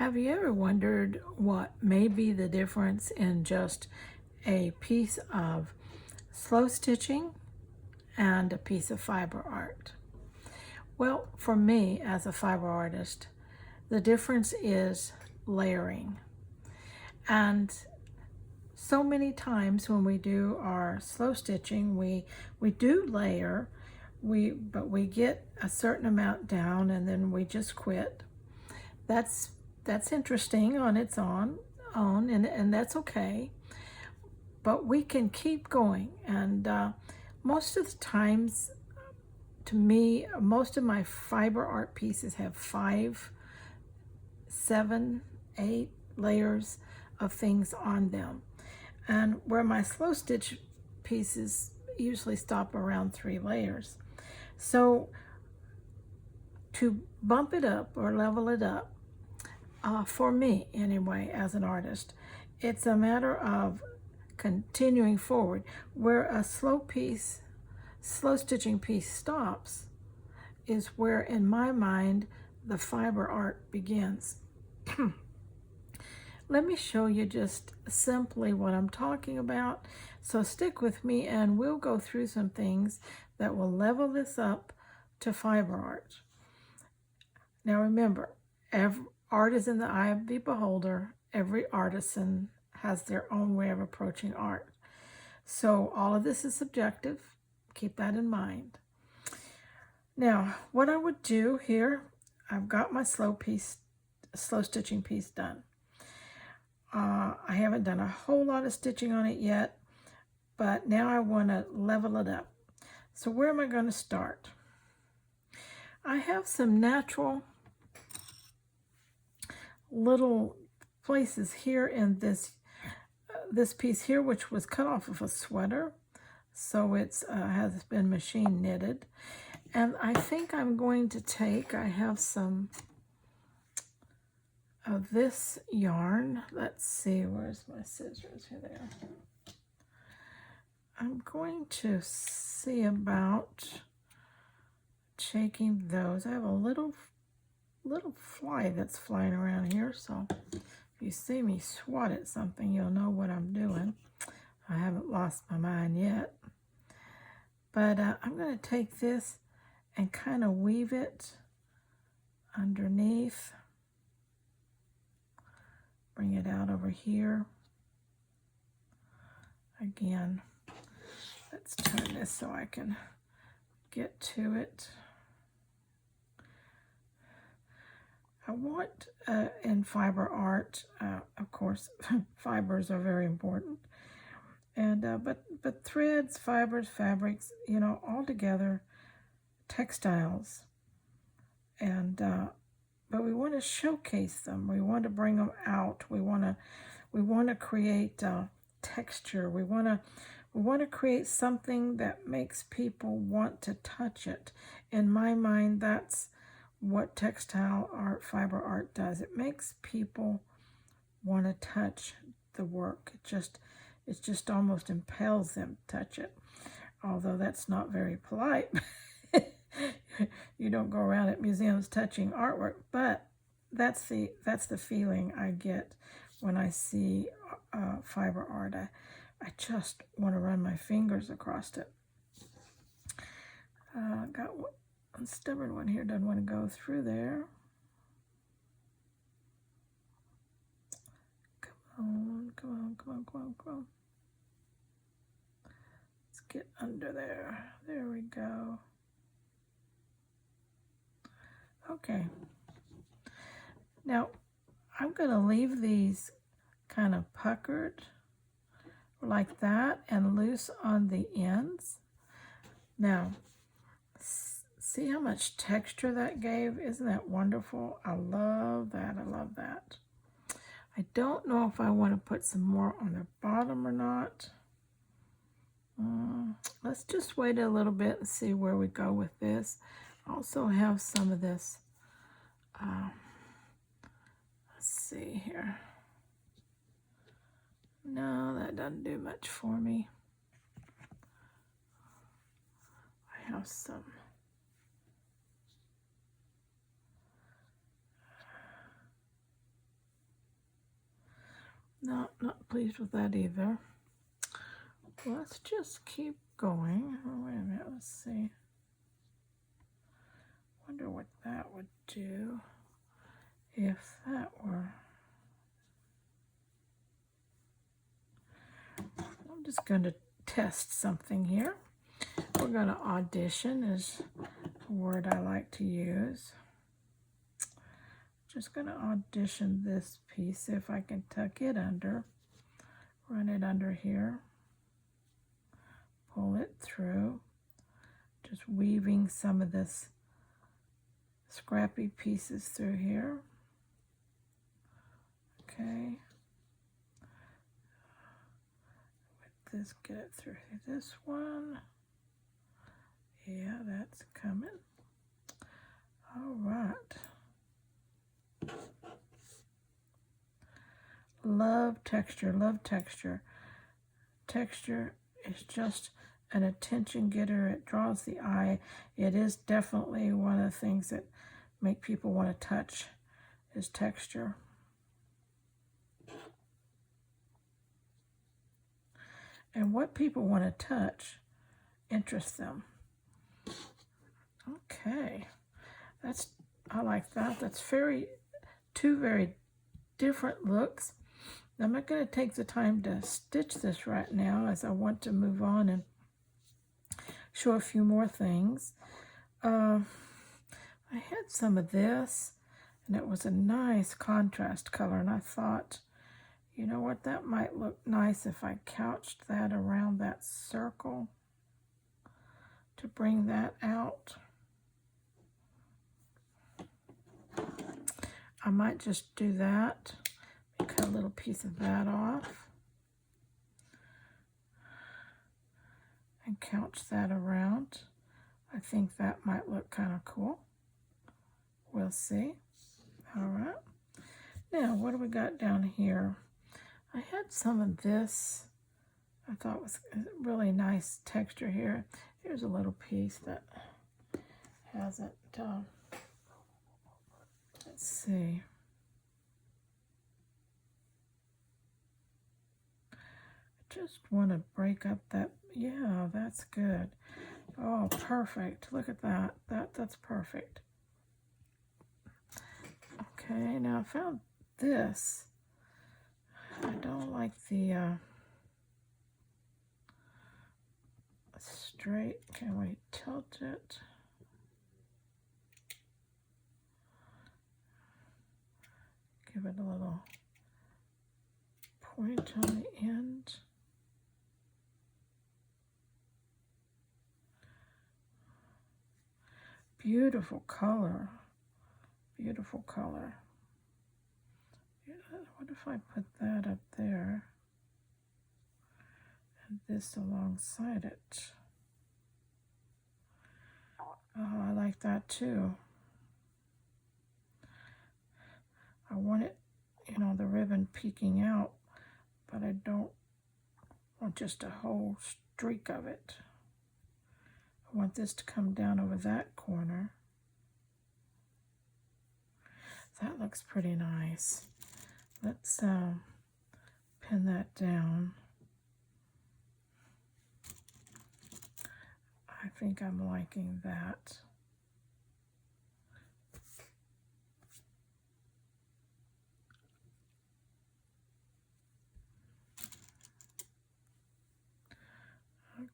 Have you ever wondered what may be the difference in just a piece of slow stitching and a piece of fiber art? Well, for me as a fiber artist, the difference is layering. And so many times when we do our slow stitching, we do layer, but we get a certain amount down and then we just quit. That's interesting on its own, and that's okay. But we can keep going, and most of the times, to me, most of my fiber art pieces have 5, 7, 8 layers of things on them, and where my slow stitch pieces usually stop around 3 layers. So to bump it up or level it up, for me anyway, as an artist, it's a matter of continuing forward. Where a slow stitching piece stops is where, in my mind, the fiber art begins. Let me show you just simply what I'm talking about. So stick with me and we'll go through some things that will level this up to fiber art. Now remember, art is in the eye of the beholder. Every artisan has their own way of approaching art. So all of this is subjective. Keep that in mind. Now, what I would do here, I've got my slow stitching piece done. I haven't done a whole lot of stitching on it yet, but now I want to level it up. So where am I going to start? I have some natural little places here in this piece here, which was cut off of a sweater, so it's has been machine knitted. And I think I'm going to take, I have some of this yarn. Let's see, where's my scissors? Here they are. I'm going to see about taking those. I have a little fly that's flying around here, so if you see me swat at something, you'll know what I'm doing. I haven't lost my mind yet. But I'm going to take this and kind of weave it underneath. Bring it out over here. Again, let's turn this so I can get to it. I want, in fiber art, of course, fibers are very important. And but threads, fibers, fabrics, all together, textiles. And but we want to showcase them. We want to bring them out. We want to create texture. We want to create something that makes people want to touch it. In my mind, that's what textile art, fiber art does. It makes people want to touch the work. It just almost impels them to touch it. Although that's not very polite. You don't go around at museums touching artwork, but that's the feeling I get when I see fiber art. I just want to run my fingers across it. Got one stubborn one here, doesn't want to go through there. Come on. Let's get under there. There we go. Okay. Now, I'm going to leave these kind of puckered like that and loose on the ends. Now, see how much texture that gave? Isn't that wonderful? I love that. I love that. I don't know if I want to put some more on the bottom or not. Let's just wait a little bit and see where we go with this. I also have some of this. Let's see here. No, that doesn't do much for me. I have some. Not pleased with that either. Let's just keep going. Oh, wait a minute, let's see. Wonder what that would do if that were. I'm just going to test something here. We're going to audition is a word I like to use. Just going to audition this piece, see if I can tuck it under. Run it under here. Pull it through. Just weaving some of this scrappy pieces through here. Okay. With this, get it through this one. Yeah, that's coming. All right. Love texture, love texture. Texture is just an attention getter. It draws the eye. It is definitely one of the things that make people want to touch is texture. And what people want to touch interests them. Okay, I like that. That's two very different looks. I'm not going to take the time to stitch this right now as I want to move on and show a few more things. I had some of this, and it was a nice contrast color, and I thought, you know what, that might look nice if I couched that around that circle to bring that out. I might just do that. Cut a little piece of that off and couch that around. I think that might look kind of cool. We'll see. All right. Now, what do we got down here? I had some of this. I thought was a really nice texture here. Here's a little piece that hasn't, let's see. Just want to break up that. Yeah, that's good. Oh, perfect. Look at that. That's perfect. Okay, now I found this. I don't like the straight. Can we tilt it? Give it a little point on the end. Beautiful color. Beautiful color. Yeah, what if I put that up there and this alongside it? Oh, I like that too. I want it, you know, the ribbon peeking out, but I don't want just a whole streak of it. I want this to come down over that corner. That looks pretty nice. Let's pin that down. I think I'm liking that.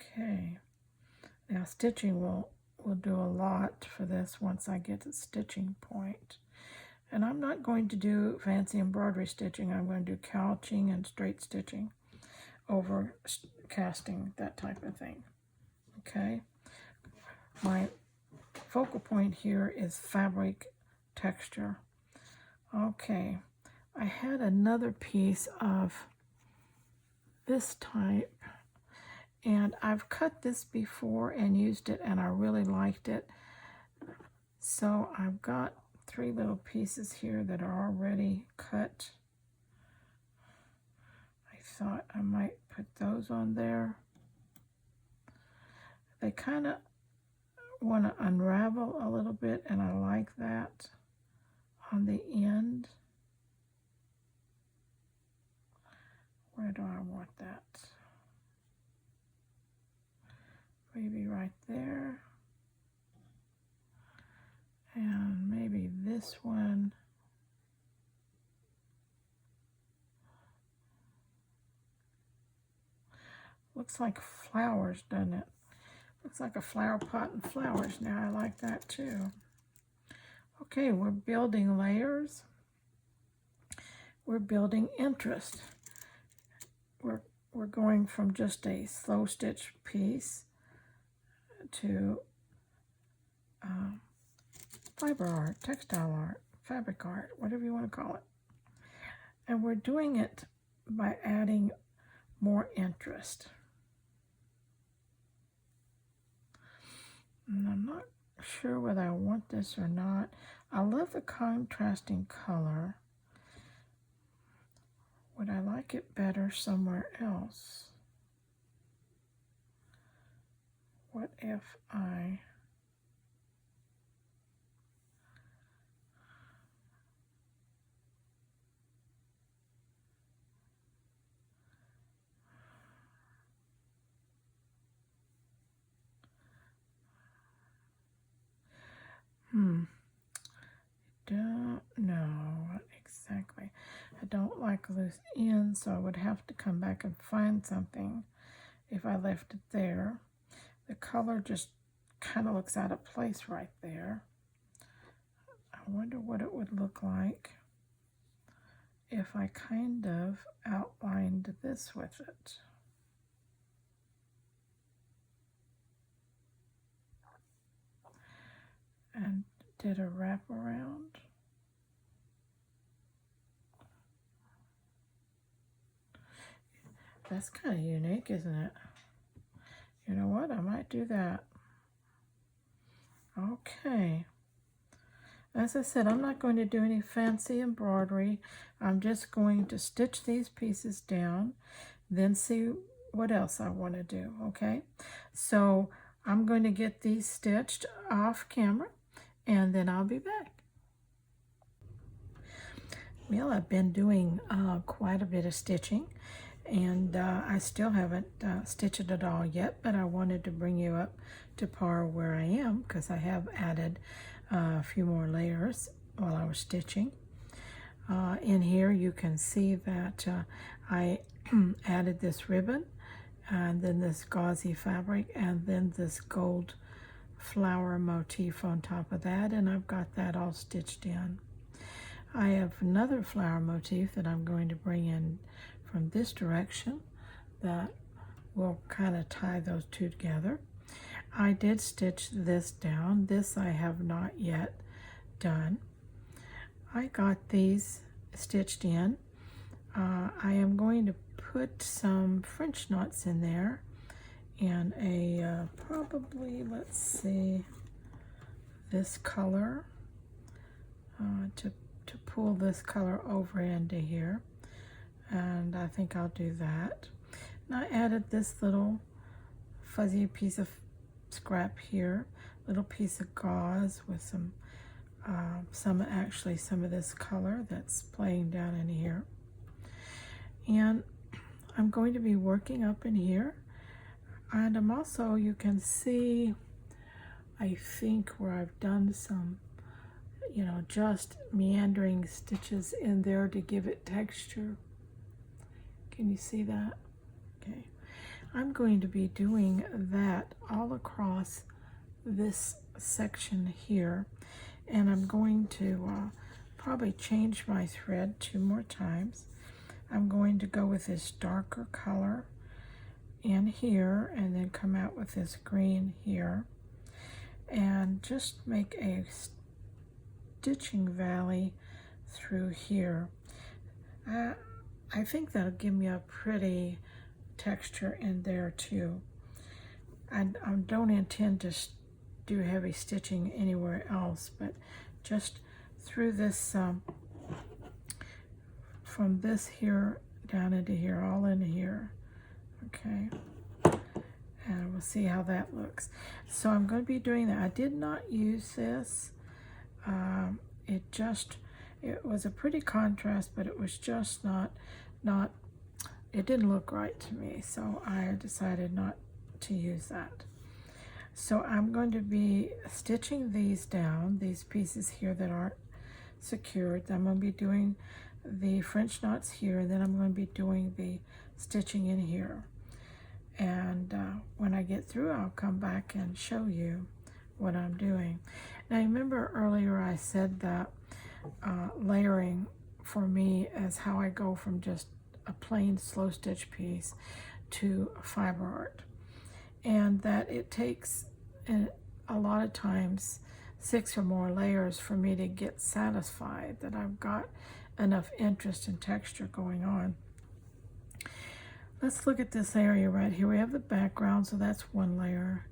Okay. Now stitching will do a lot for this once I get to the stitching point. And I'm not going to do fancy embroidery stitching. I'm going to do couching and straight stitching over casting, that type of thing. Okay. My focal point here is fabric texture. Okay. I had another piece of this type, and I've cut this before and used it, and I really liked it. So I've got 3 little pieces here that are already cut. I thought I might put those on there. They kind of want to unravel a little bit, and I like that on the end. Where do I want that? Maybe right there. And maybe this one. Looks like flowers, doesn't it? Looks like a flower pot and flowers. Now I like that too. Okay, we're building layers. We're building interest. We're going from just a slow stitch piece to fiber art, textile art, fabric art, whatever you want to call it. And we're doing it by adding more interest. And I'm not sure whether I want this or not. I love the contrasting color. Would I like it better somewhere else? What if I don't know what exactly. I don't like loose ends, so I would have to come back and find something if I left it there. The color just kind of looks out of place right there. I wonder what it would look like if I kind of outlined this with it. And did a wraparound. That's kind of unique, isn't it? You know what? I might do that. Okay. As I said, I'm not going to do any fancy embroidery. I'm just going to stitch these pieces down, then see what else I want to do, okay? So I'm going to get these stitched off camera, and then I'll be back. Well, I've been doing quite a bit of stitching, and I still haven't stitched it all yet, but I wanted to bring you up to par where I am because I have added a few more layers while I was stitching. In here you can see that I added this ribbon, and then this gauzy fabric, and then this gold flower motif on top of that, and I've got that all stitched in. I have another flower motif that I'm going to bring in from this direction that will kind of tie those two together. I did stitch this down. This I have not yet done. I got these stitched in. I am going to put some French knots in there and a probably, let's see, this color to pull this color over into here, and I think I'll do that. And I added this little fuzzy piece of scrap here, little piece of gauze with some of this color that's playing down in here. And I'm going to be working up in here, and I'm also, you can see, I think where I've done some, you know, just meandering stitches in there to give it texture. Can you see that? Okay. I'm going to be doing that all across this section here, and I'm going to probably change my thread 2 more times. I'm going to go with this darker color in here and then come out with this green here and just make a stitching valley through here. I think that'll give me a pretty texture in there too. I don't intend to do heavy stitching anywhere else, but just through this from this here down into here, all into here, okay? And we'll see how that looks. So I'm going to be doing that. I did not use this. It was a pretty contrast, but it was just not it didn't look right to me, so I decided not to use that. So I'm going to be stitching these down, these pieces here that aren't secured. I'm going to be doing the French knots here, and then I'm going to be doing the stitching in here. And when I get through, I'll come back and show you what I'm doing. Now, remember earlier I said that layering for me is how I go from just a plain slow stitch piece to fiber art, and that it takes a lot of times 6 or more layers for me to get satisfied that I've got enough interest and texture going on. Let's look at this area right here. We have the background, so that's one layer.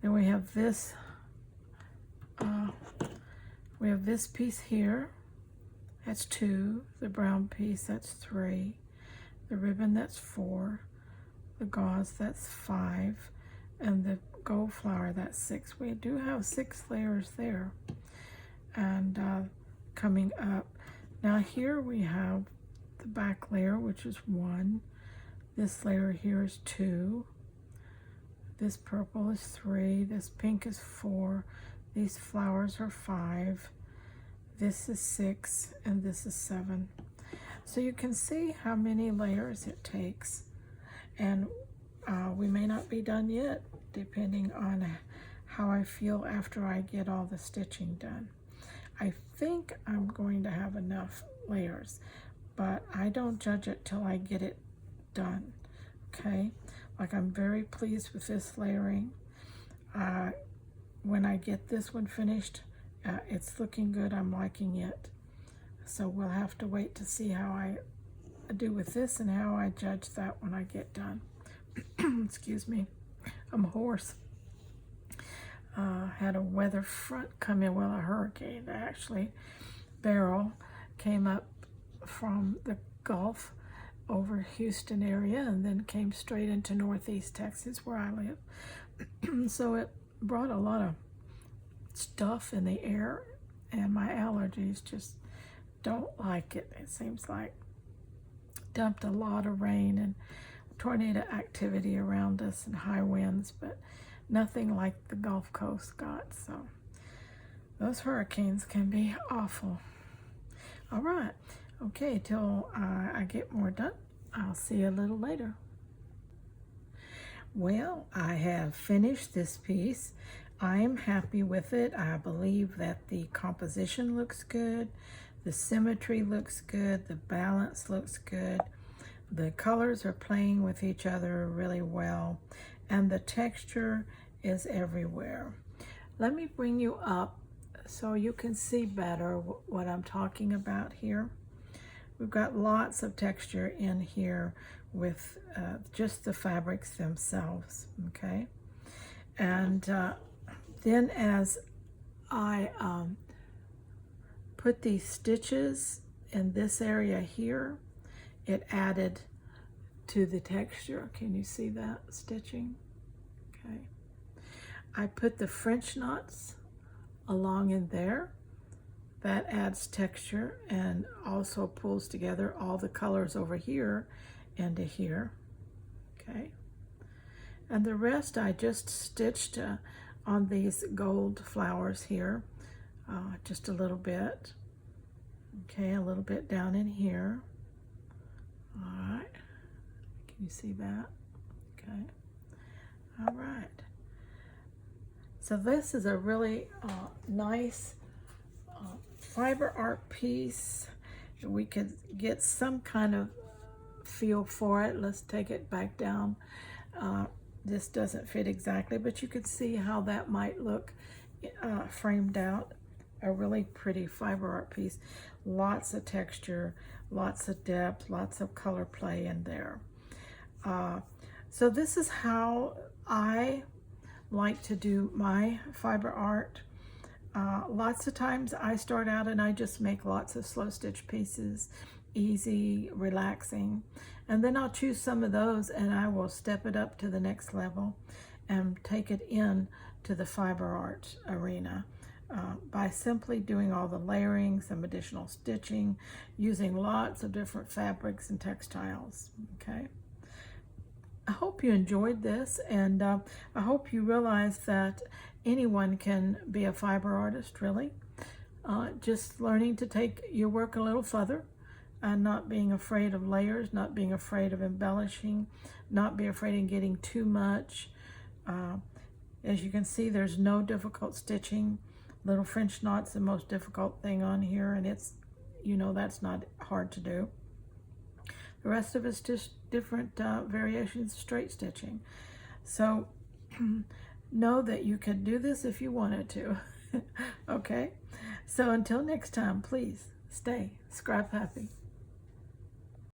Then we have this piece here, that's 2. The brown piece, that's 3. The ribbon, that's 4. The gauze, that's 5. And the gold flower, that's 6. We do have 6 layers there. And coming up. Now here we have the back layer, which is 1. This layer here is 2. This purple is 3. This pink is 4. These flowers are 5. This is 6, and this is 7. So you can see how many layers it takes. And we may not be done yet, depending on how I feel after I get all the stitching done. I think I'm going to have enough layers, but I don't judge it till I get it done, okay? Like, I'm very pleased with this layering. When I get this one finished, it's looking good. I'm liking it. So we'll have to wait to see how I do with this and how I judge that when I get done. Excuse me, I'm hoarse. Had a weather front come in, well, a hurricane actually. Beryl came up from the Gulf over Houston area and then came straight into Northeast Texas where I live. So it brought a lot of stuff in the air, and my allergies just don't like it. It seems like dumped a lot of rain and tornado activity around us and high winds, but nothing like the Gulf Coast got. So those hurricanes can be awful. All right, okay, till I get more done, I'll see you a little later. Well, I have finished this piece. I am happy with it. I believe that the composition looks good, the symmetry looks good, the balance looks good, the colors are playing with each other really well, and the texture is everywhere. Let me bring you up so you can see better what I'm talking about here. We've got lots of texture in here with just the fabrics themselves, okay? And then as I put these stitches in this area here, it added to the texture. Can you see that stitching? Okay. I put the French knots along in there. That adds texture and also pulls together all the colors over here into here. Okay. And the rest I just stitched on these gold flowers here, just a little bit. Okay, a little bit down in here. All right, can you see that? Okay, all right. So this is a really nice fiber art piece. We could get some kind of feel for it. Let's take it back down. This doesn't fit exactly, but you could see how that might look framed out. A really pretty fiber art piece. Lots of texture, lots of depth, lots of color play in there. So this is how I like to do my fiber art. Lots of times I start out and I just make lots of slow stitch pieces, easy, relaxing, and then I'll choose some of those and I will step it up to the next level and take it in to the fiber art arena. by simply doing all the layering, some additional stitching, using lots of different fabrics and textiles. Okay. I hope you enjoyed this, and I hope you realize that anyone can be a fiber artist, really. Just learning to take your work a little further, and not being afraid of layers, not being afraid of embellishing, not be afraid of getting too much. As you can see, there's no difficult stitching. Little French knot's the most difficult thing on here, and it's, that's not hard to do. The rest of it's just different variations of straight stitching. So know that you could do this if you wanted to. Okay? So until next time, please stay scrap happy.